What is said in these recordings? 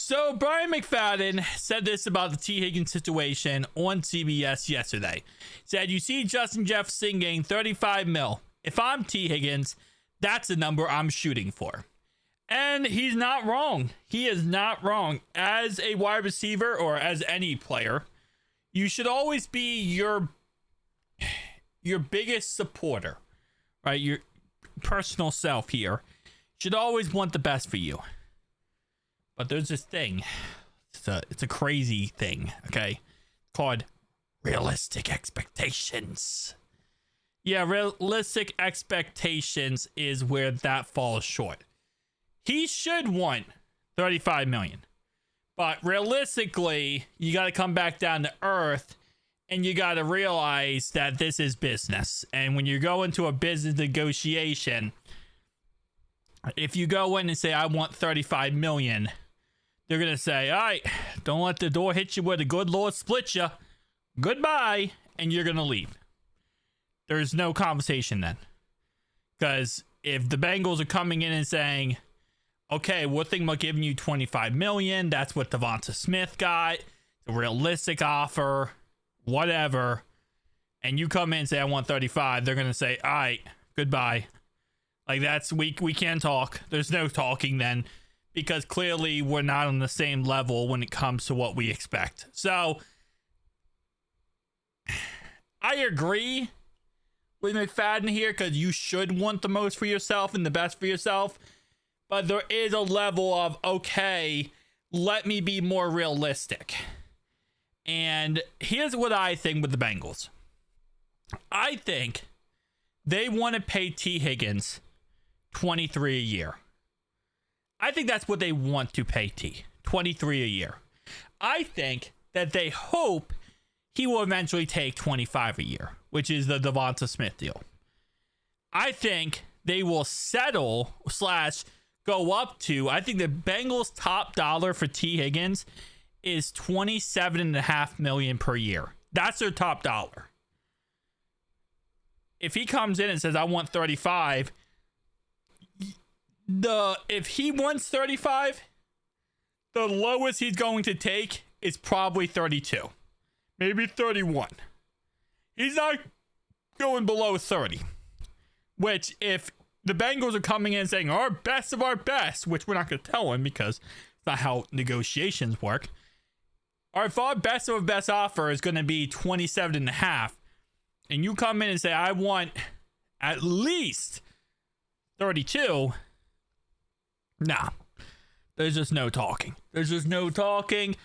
So Bryant Mcfadden said this about the T. Higgins situation on CBS yesterday. Said, you see Justin Jefferson getting 35 mil. If I'm T. Higgins, that's the number I'm shooting for. And he's not wrong. He is not wrong. As a wide receiver or as any player, you should always be your biggest supporter, right? Your personal self here should always want the best for you. But there's this thing. It's a crazy thing, okay? Called realistic expectations. Yeah, realistic expectations is where that falls short. He should want 35 million. But realistically, you got to come back down to earth and you got to realize that this is business. And when you go into a business negotiation, if you go in and say, I want 35 million, they're going to say, all right, don't let the door hit you where the good Lord split you. Goodbye. And you're going to leave. There's no conversation then. Because if the Bengals are coming in and saying, okay, we're thinking about giving you 25 million. That's what Devonta Smith got. The realistic offer, whatever. And you come in and say, I want 35. They're going to say, all right, goodbye. Like that's, we can't talk. There's no talking then. Because clearly we're not on the same level when it comes to what we expect. So I agree with McFadden here because you should want the most for yourself and the best for yourself. But there is a level of, okay, let me be more realistic. And here's what I think with the Bengals. I think they want to pay T. Higgins $23 a year. I think that's what they want to pay T. $23 a year. I think that they hope he will eventually take $25 a year, which is the Devonta Smith deal. I think they will settle / go up to, I think the Bengals' top dollar for T. Higgins is $27.5 million per year. That's their top dollar. If he comes in and says, I want 35, if he wants 35, the lowest he's going to take is probably 32, maybe 31. He's not going below 30, which if the Bengals are coming in saying our best of our best, which we're not going to tell him because it's not how negotiations work. If our best of our best offer is going to be 27.5, and you come in and say, I want at least 32, nah, there's just no talking. There's just no talking.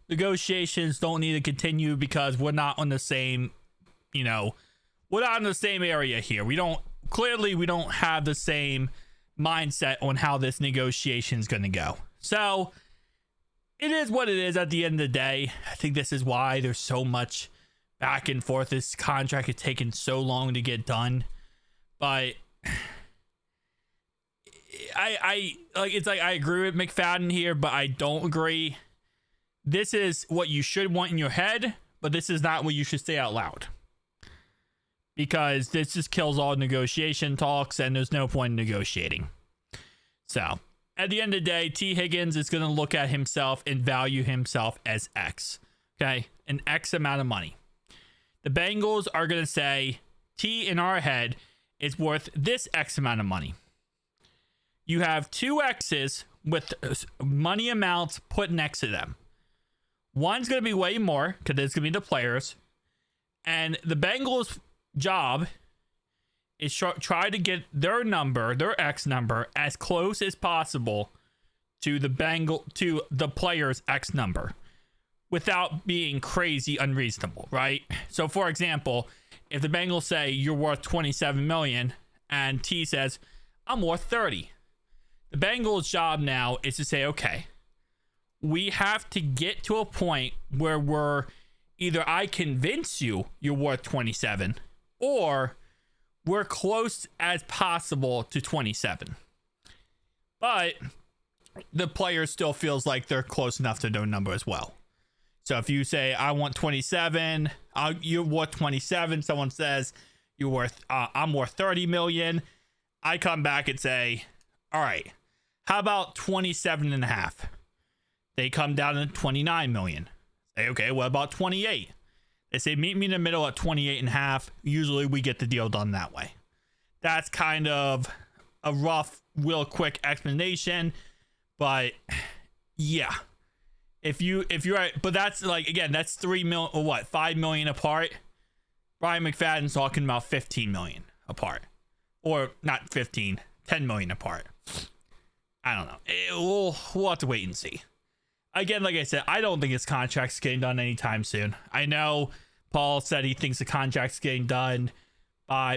Negotiations don't need to continue because we're not on the same, we're not in the same area here. We don't have the same mindset on how this negotiation is going to go. So it is what it is at the end of the day. I think this is why there's so much back and forth. This contract has taken so long to get done. But I agree with McFadden here, but I don't agree. This is what you should want in your head, but this is not what you should say out loud. Because this just kills all negotiation talks and there's no point in negotiating. So, at the end of the day, T. Higgins is going to look at himself and value himself as X. Okay? An X amount of money. The Bengals are going to say, T in our head is worth this X amount of money. You have two X's with money amounts put next to them. One's going to be way more because it's going to be the players. And the Bengals' job is try to get their number, their X number, as close as possible to the player's X number without being crazy unreasonable, right? So for example, if the Bengals say you're worth 27 million and T says I'm worth 30, the Bengals' job now is to say, okay, we have to get to a point where we're either I convince you you're worth 27 or we're close as possible to 27. But the player still feels like they're close enough to their number as well. So if you say, I want 27, you're worth 27. Someone says I'm worth 30 million. I come back and say, all right, how about 27.5? They come down to 29 million. Say, okay, what about 28? They say, meet me in the middle at 28 and a half. Usually we get the deal done that way. That's kind of a rough, real quick explanation. But yeah, if you're right, but that's like, again, that's 3 million or what, 5 million apart. Bryant McFadden's talking about 15 million apart, or not 15, 10 million apart. I don't know. We'll have to wait and see. Again, like I said, I don't think his contract's getting done anytime soon. I know Paul said he thinks the contract's getting done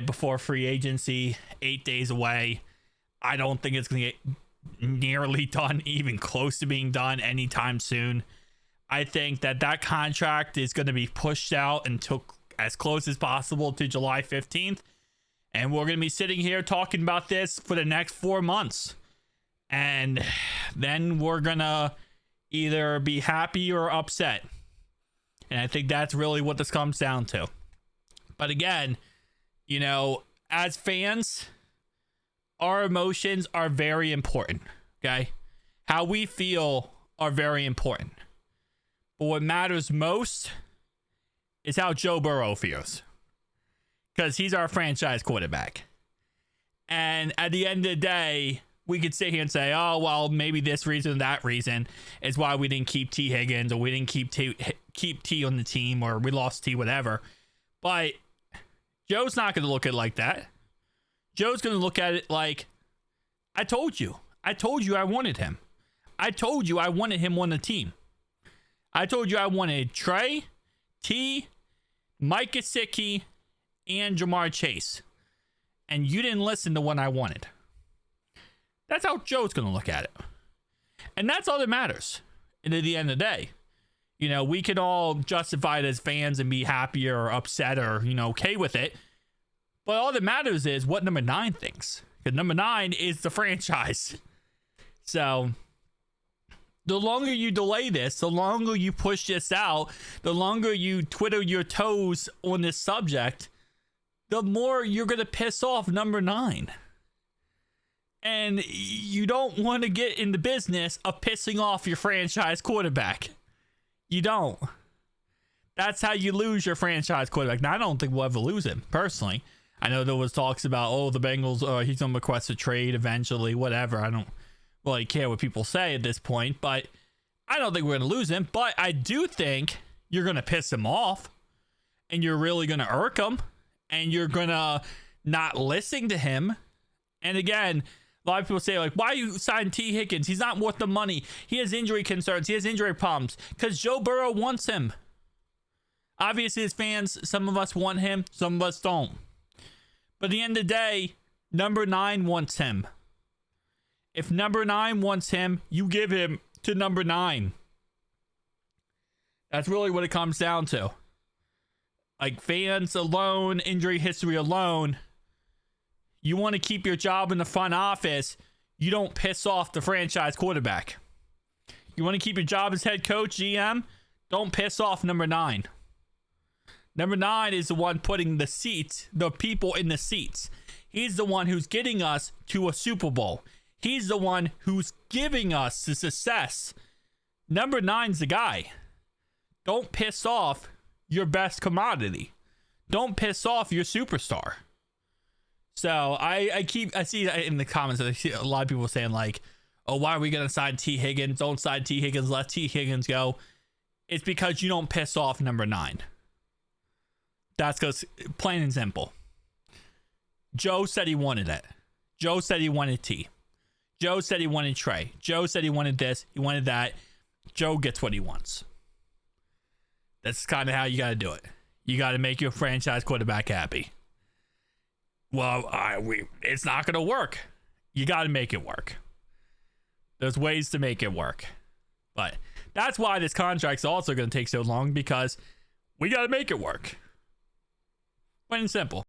before free agency, 8 days away. I don't think it's going to get nearly done, even close to being done anytime soon. I think that contract is going to be pushed out until as close as possible to July 15th. And we're going to be sitting here talking about this for the next 4 months. And then we're going to either be happy or upset. And I think that's really what this comes down to. But again, you know, as fans, our emotions are very important. Okay? How we feel are very important. But what matters most is how Joe Burrow feels. Because he's our franchise quarterback. And at the end of the day, we could sit here and say, oh, well, maybe this reason or that reason is why we didn't keep T. Higgins, or we didn't keep T on the team, or we lost T, whatever. But Joe's not going to look at it like that. Joe's going to look at it like, I told you. I told you I wanted him. I told you I wanted him on the team. I told you I wanted Trey, T, Mike Gesicki, and Jamar Chase. And you didn't listen to what I wanted. That's how Joe's going to look at it. And that's all that matters. And at the end of the day, you know, we can all justify it as fans and be happy or upset or, you know, okay with it. But all that matters is what number 9 thinks. Because number 9 is the franchise. So the longer you delay this, the longer you push this out, the longer you twiddle your toes on this subject, the more you're going to piss off number 9. And you don't want to get in the business of pissing off your franchise quarterback. You don't. That's how you lose your franchise quarterback. Now, I don't think we'll ever lose him, personally. I know there was talks about, oh, the Bengals, he's going to request a trade eventually, whatever. I don't really care what people say at this point, but I don't think we're going to lose him. But I do think you're going to piss him off, and you're really going to irk him, and you're going to not listen to him. And again, a lot of people say, like, why you sign T. Higgins? He's not worth the money. He has injury concerns. He has injury problems. Because Joe Burrow wants him. Obviously, as fans, some of us want him. Some of us don't. But at the end of the day, number 9 wants him. If number 9 wants him, you give him to number 9. That's really what it comes down to. Like, fans alone, injury history alone, you want to keep your job in the front office, you don't piss off the franchise quarterback. You want to keep your job as head coach, GM, don't piss off number 9. Number 9 is the one putting the seats, the people in the seats. He's the one who's getting us to a Super Bowl. He's the one who's giving us the success. Number 9's the guy. Don't piss off your best commodity. Don't piss off your superstar. So I see in the comments, I see a lot of people saying, like, oh, why are we going to sign T. Higgins? Don't sign T. Higgins. Let T. Higgins go. It's because you don't piss off number 9. That's because, plain and simple. Joe said he wanted it. Joe said he wanted T. Joe said he wanted Trey. Joe said he wanted this. He wanted that. Joe gets what he wants. That's kind of how you got to do it. You got to make your franchise quarterback happy. Well, it's not going to work. You got to make it work. There's ways to make it work. But that's why this contract's also going to take so long, because we got to make it work. Plain and simple.